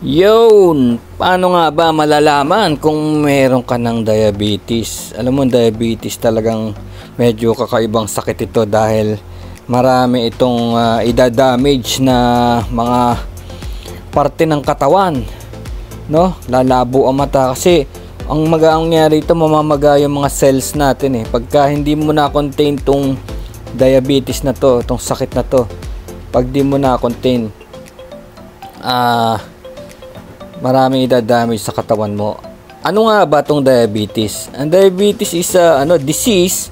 Yun! Paano nga ba malalaman kung meron ka ng diabetes? Alam mo, diabetes talagang medyo kakaibang sakit ito dahil marami itong idadamage na mga parte ng katawan, no? Lalabo ang mata kasi ang mangyayari ito, mamamaga yung mga cells natin pagka hindi mo na contain tong diabetes na to, tong sakit na to. Pag di mo na contain, maraming idadamage sa katawan mo. Ano nga ba tong diabetes? Ang diabetes is disease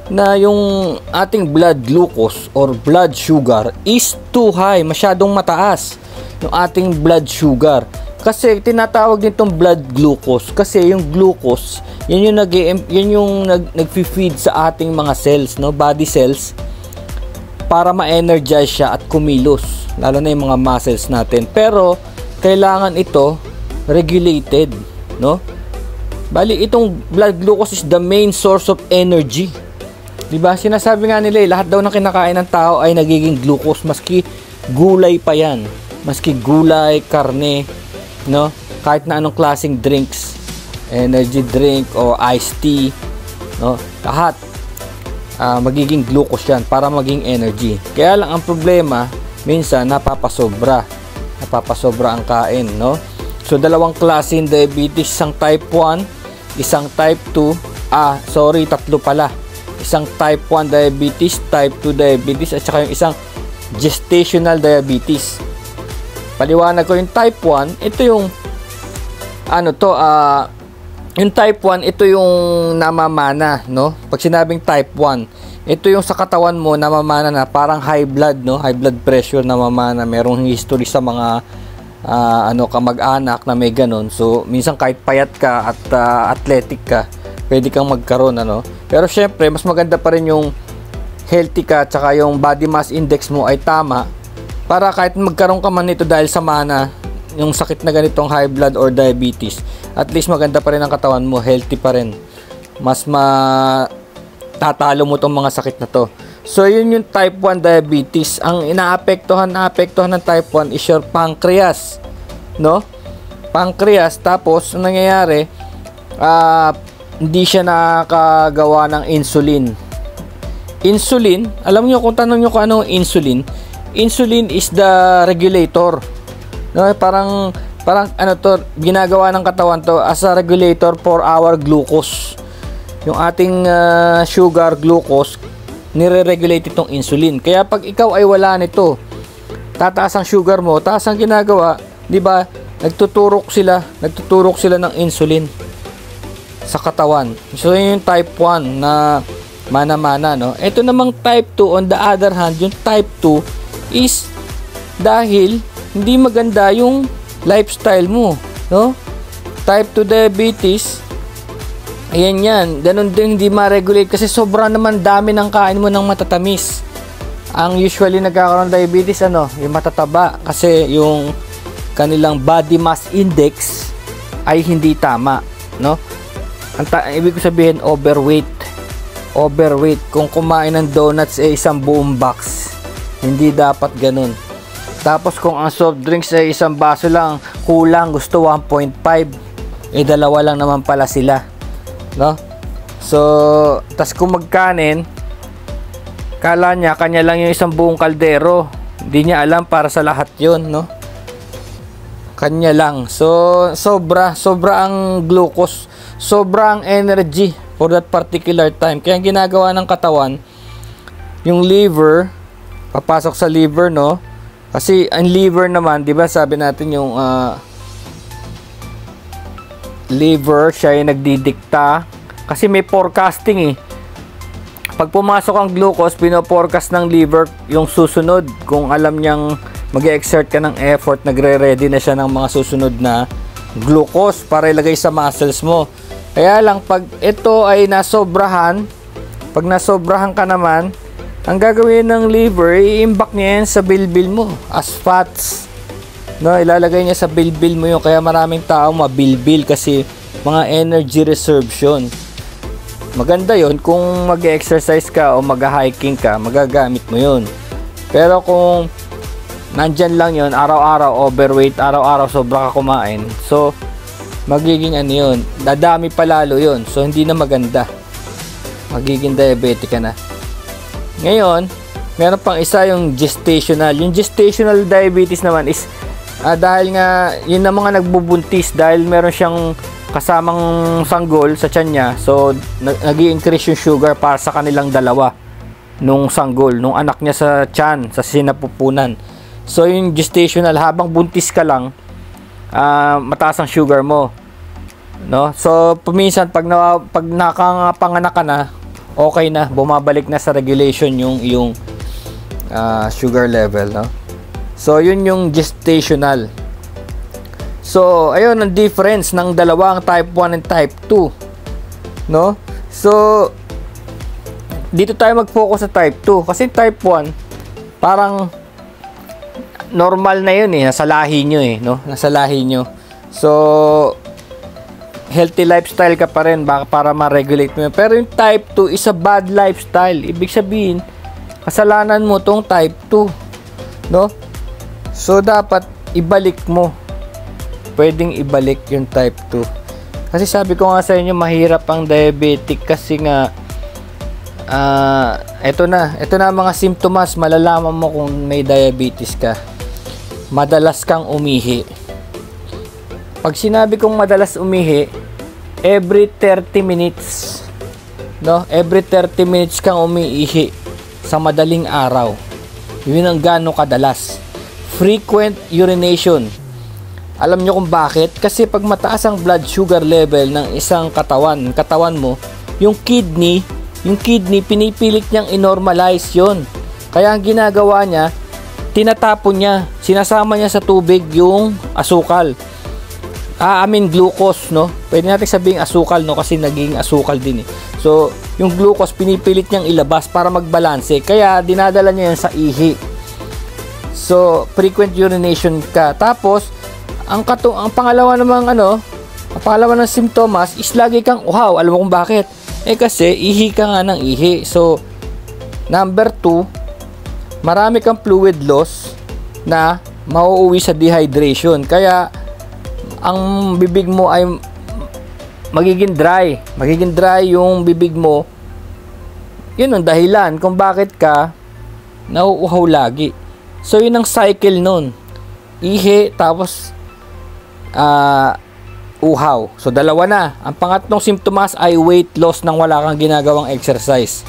na yung ating blood glucose or blood sugar is too high, masyadong mataas yung ating blood sugar. Kasi tinatawag nitong blood glucose kasi yung glucose, yan yung nagfi-feed sa ating mga cells, no, body cells, para ma-energize siya at kumilos, lalo na yung mga muscles natin. Pero kailangan ito regulated, no? Bali, itong blood glucose is the main source of energy. Diba? Sinasabi nga nila lahat daw ng kinakain ng tao ay nagiging glucose, maski gulay pa yan. Maski gulay, karne, no? Kahit na anong klaseng drinks, energy drink o iced tea, no? Lahat magiging glucose yan para maging energy. Kaya lang ang problema, minsan napapasobra ang kain, no? So dalawang klase ng diabetes, isang type 1, isang type 2, tatlo pala. Isang type 1 diabetes, type 2 diabetes, at saka yung isang gestational diabetes. Paliwanag ko yung type 1, ito yung yung type 1, ito yung namamana, no? Pag sinabing type 1, ito yung sa katawan mo namamana na parang high blood, no? High blood pressure namamana. Merong history sa mga kamag-anak na may ganun. So minsan kahit payat ka at athletic ka, pwede kang magkaroon, Pero syempre mas maganda pa rin yung healthy ka, tsaka yung body mass index mo ay tama, para kahit magkaroon ka man nito dahil sa mana yung sakit na ganitong high blood or diabetes, at least maganda pa rin ang katawan mo, healthy pa rin. Mas tatalo mo tong mga sakit na to. So yun yung type 1 diabetes. Ang naapektuhan ng type 1 is your pancreas, no? Pancreas. Tapos ang nangyayari, hindi siya nakakagawa ng insulin. Insulin, alam niyo kung tanong niyo kung ano insulin? Insulin is the regulator, no? Parang ginagawa ng katawan to as a regulator for our glucose. Yung ating sugar, glucose, nire-regulate itong insulin. Kaya pag ikaw ay wala nito, tataas ang sugar mo, taas ang ginagawa, 'di ba? Nagtuturok sila ng insulin sa katawan. So yun yung type 1 na mana-mana, no? Ito namang type 2, on the other hand, yung type 2 is dahil hindi maganda yung lifestyle mo, no? Type 2 diabetes, ayan yan, ganun din, hindi ma-regulate kasi sobrang naman dami ng kain mo ng matatamis. Ang usually nagkakaroon ng diabetes, yung matataba, kasi yung kanilang body mass index ay hindi tama, no? Ibig ko sabihin, overweight. Kung kumain ng donuts isang buong box, hindi dapat ganun. Tapos kung ang soft drinks ay isang baso lang, kulang, gusto 1.5, dalawa lang naman pala sila, no? So tas kung magkanin, kala niya kanya lang yung isang buong kaldero, hindi niya alam para sa lahat yun, no? Kanya lang. So sobra ang glucose, sobra ang energy for that particular time. Kaya ang ginagawa ng katawan, yung liver, papasok sa liver, no? Kasi ang liver naman, 'di ba, sabi natin yung liver, siya ay nagdidikta kasi may forecasting Pag pumasok ang glucose, pino-forecast ng liver yung susunod. Kung alam niyang mag-exert ka ng effort, nagre-ready na siya ng mga susunod na glucose para ilagay sa muscles mo. Kaya lang pag ito ay nasobrahan, pag nasobrahan ka naman, ang gagawin ng liver, i-imbak niya yan sa bilbil mo as fats, no? Ilalagay niya sa bilbil mo yun. Kaya maraming tao mabilbil kasi mga energy reserve yun. Maganda yon kung mag-exercise ka o mag-hiking ka, magagamit mo yun. Pero kung nandyan lang yon, araw-araw overweight, araw-araw sobra ka kumain, so magiging ano yun, dadami pa lalo yun, so hindi na maganda, magiging diabetic ka na. Ngayon, meron pang isa yung gestational. Yung gestational diabetes naman is dahil nga yun na mga nagbubuntis, dahil meron siyang kasamang sanggol sa tiyan niya, so nag-i-increase yung sugar para sa kanilang dalawa, nung sanggol, nung anak niya sa tiyan, sa sinapupunan. So yung gestational, habang buntis ka lang, mataas ang sugar mo, no? So paminsan pag nakapanganak ka na, okay na, bumabalik na sa regulation yung sugar level, no? So yun yung gestational. So ayun ang difference ng dalawang type 1 and type 2, no? So dito tayo mag-focus sa type 2 kasi type 1 parang normal na yun eh, nasa lahi nyo eh, no? Nasa lahi nyo. So healthy lifestyle ka pa rin para ma-regulate mo yun. Pero yung type 2 is a bad lifestyle. Ibig sabihin, kasalanan mo tong type 2, no? So dapat ibalik mo. Pwedeng ibalik yung type 2. Kasi sabi ko nga sa inyo, mahirap ang diabetic kasi nga ito na mga simptomas, malalaman mo kung may diabetes ka. Madalas kang umihi. Pag sinabi kong madalas umihi, every 30 minutes, no? Every 30 minutes kang umiihi sa madaling araw. Yun ang gaano kadalas. Frequent urination. Alam nyo kung bakit? Kasi pag mataas ang blood sugar level ng isang katawan mo, yung kidney pinipilit niyang inormalize yon. Kaya ang ginagawa niya, tinatapon niya, sinasama niya sa tubig yung asukal. Glucose, no? Pwede natin sabihing asukal, no? Kasi naging asukal din eh. So, yung glucose pinipilit niyang ilabas para magbalanse. Kaya dinadala niya yan sa ihi. So, frequent urination ka. Tapos, ang pangalawa namang ang pangalawa ng simptomas is lagi kang uhaw. Alam mo kung bakit? Kasi ihi ka nga ng ihi. So, number 2, marami kang fluid loss na mauuwi sa dehydration. Kaya ang bibig mo ay magiging dry. Magiging dry yung bibig mo. Yun ang dahilan kung bakit ka nauuhaw lagi. So, yun ang cycle nun. Ihi, tapos uhaw. So, dalawa na. Ang pangatlong simptomas ay weight loss nang wala kang ginagawang exercise.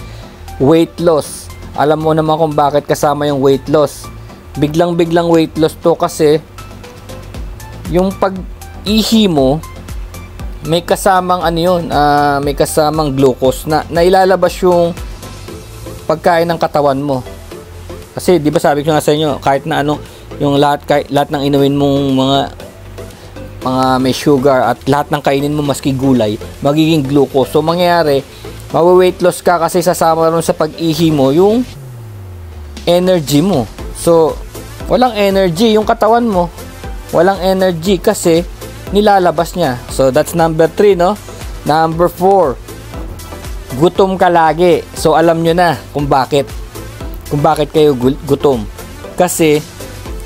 Weight loss. Alam mo naman kung bakit kasama yung weight loss. Biglang-biglang weight loss to kasi yung pag-ihi mo, may kasamang may kasamang glucose na ilalabas yung pagkain ng katawan mo. Kasi 'di ba sabi ko nga sa inyo, kahit na yung lahat ng inumin mong mga may sugar at lahat ng kainin mo maski gulay, magiging glucose. So mangyayari, mawi-weight loss ka kasi sasama ron sa pag-ihi mo yung energy mo. So walang energy yung katawan mo. Walang energy kasi nilalabas niya. So that's number 3, no? Number 4, gutom ka lagi. So alam nyo na kung bakit kayo gutom. Kasi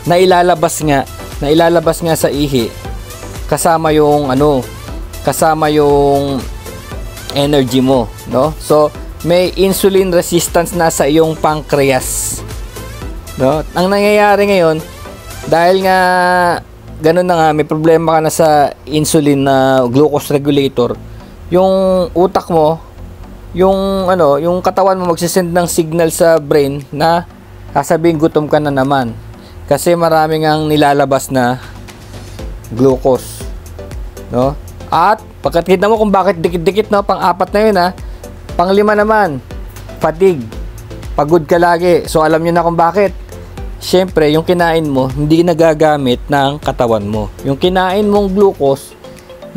nailalabas nga sa ihi kasama yung energy mo, no? So may insulin resistance na sa iyong pancreas, no? Ang nangyayari ngayon, dahil nga ganun na nga, may problema ka na sa insulin na glucose regulator, yung utak mo, yung katawan mo magsisend ng signal sa brain na sasabihin gutom ka na naman kasi marami ngang nilalabas na glucose, no? At pagkakita mo kung bakit dikit-dikit, no? Pang-4 na yun, ha. Pang-5 naman, fatigue. Pagod ka lagi. So alam niyo na kung bakit. Siyempre, yung kinain mo hindi nagagamit ng katawan mo. Yung kinain mong glucose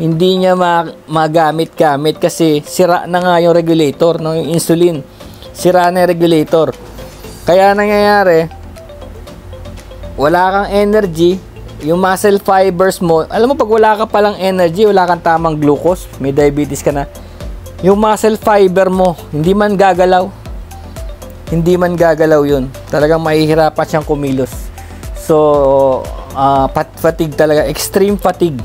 hindi niya magamit-gamit kasi sira na nga yung regulator, no? Yung insulin, sira na yung regulator. Kaya nangyayari, wala kang energy, yung muscle fibers mo, alam mo pag wala ka palang energy, wala kang tamang glucose, may diabetes ka na, yung muscle fiber mo, hindi man gagalaw yun. Talagang mahihirapan siyang kumilos. So, fatigue talaga, extreme fatigue.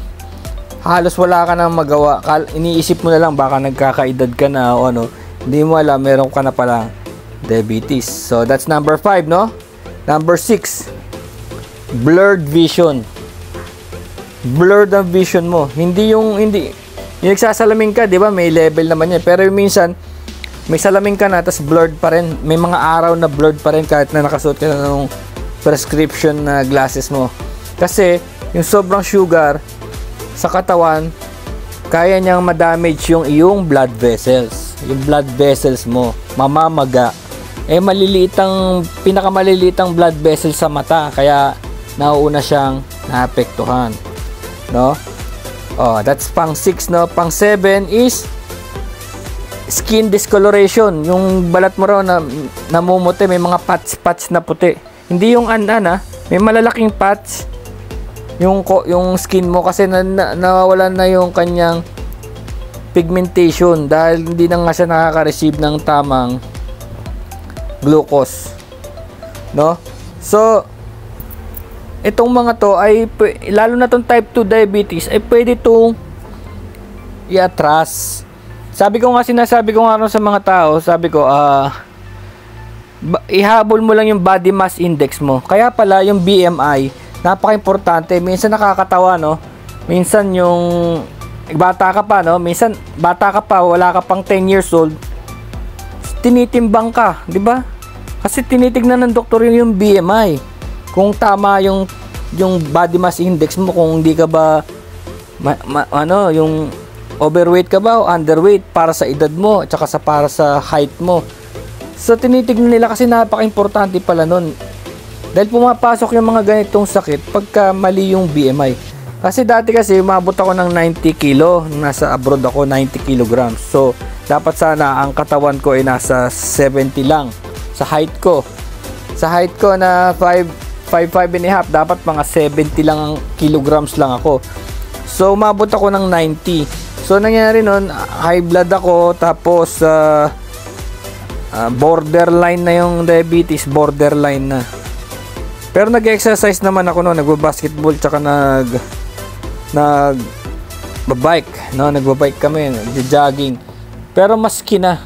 Halos wala ka nang magawa. Iniisip mo na lang baka nagkakaedad ka na o ano. Hindi mo alam, meron ka na pala diabetes. So, that's number 5, no? Number 6, blurred vision. Blurred ang vision mo. Hindi yung nagsasalamin ka, di ba? May level naman yan. Pero yung minsan, may salamin ka na, tapos blurred pa rin. May mga araw na blurred pa rin kahit na nakasuot ka na ng prescription na glasses mo. Kasi, yung sobrang sugar sa katawan, kaya niyang ma-damage yung iyong blood vessels. Yung blood vessels mo, mamamaga. Pinakamaliliit ang blood vessels sa mata, kaya nauuna siyang naapektuhan. No? Oh, that's pang 6, no? Pang 7 is skin discoloration. Yung balat mo raw na namumuti, may mga patch na puti. Hindi yung may malalaking patch yung skin mo kasi nawawalan na yung kanyang pigmentation dahil hindi na nga siya nakaka-receive ng tamang glucose, no? So itong mga to ay lalo na tong type 2 diabetes ay pwede itong i-atras. Sinasabi ko nga sa mga tao, sabi ko ihabol mo lang yung body mass index mo. Kaya pala yung BMI napaka-importante. Minsan nakakatawa, no? Minsan yung bata ka pa, no? Minsan bata ka pa, wala ka pang 10 years old, tinitimbang ka, di ba? Kasi tinitignan ng doktor yung BMI. Kung tama yung body mass index mo, kung hindi ka ba yung overweight ka ba o underweight para sa edad mo at saka para sa height mo. So tinitignan nila kasi napaka-importante pala nun. Dahil pumapasok yung mga ganitong sakit pagka mali yung BMI. Kasi dati kasi umabot ako ng 90 kilo. Nasa abroad ako, 90 kilograms. So, dapat sana ang katawan ko ay nasa 70 lang. Sa height ko. Sa height ko na 5'5 and a half, dapat mga 70 lang ang kilograms lang ako. So, umabot ako ng 90. So, nangyari nun, high blood ako. Tapos, borderline na yung diabetes. Borderline na. Pero nag-exercise naman ako noon, nagba-basketball tsaka nag-bike, no? Nagba-bike kami, nag-jogging. Pero maski na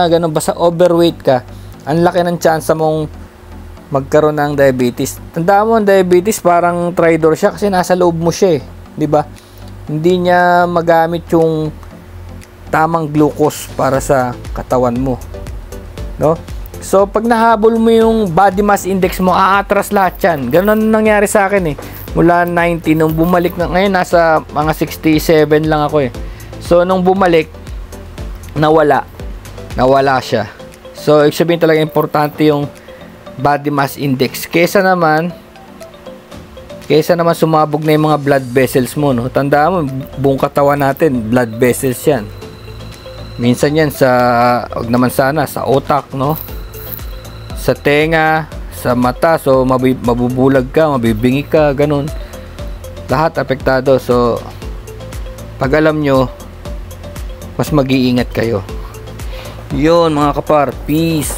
ganun, basta overweight ka, ang laki ng chance mong magkaroon ng diabetes. Tandaan mo, ang diabetes parang traitor siya kasi nasa loob mo siya, 'di ba? Hindi niya magamit yung tamang glucose para sa katawan mo, no? So, pag nahabol mo yung body mass index mo, aatras lahat yan. Ganun nangyari sa akin eh. Mula 90, nung bumalik na, ngayon nasa mga 67 lang ako eh. So, nung bumalik, nawala siya. So, ibig sabihin talaga importante yung body mass index. Kesa naman sumabog na yung mga blood vessels mo, no? Tandaan mo, buong katawan natin, blood vessels yan. Minsan yan wag naman sana, sa utak, no? Sa tenga, sa mata, so mabubulag ka, mabibingi ka, ganun. Lahat apektado. So, pag alam nyo, mas mag-iingat kayo. Yun mga kapar, peace.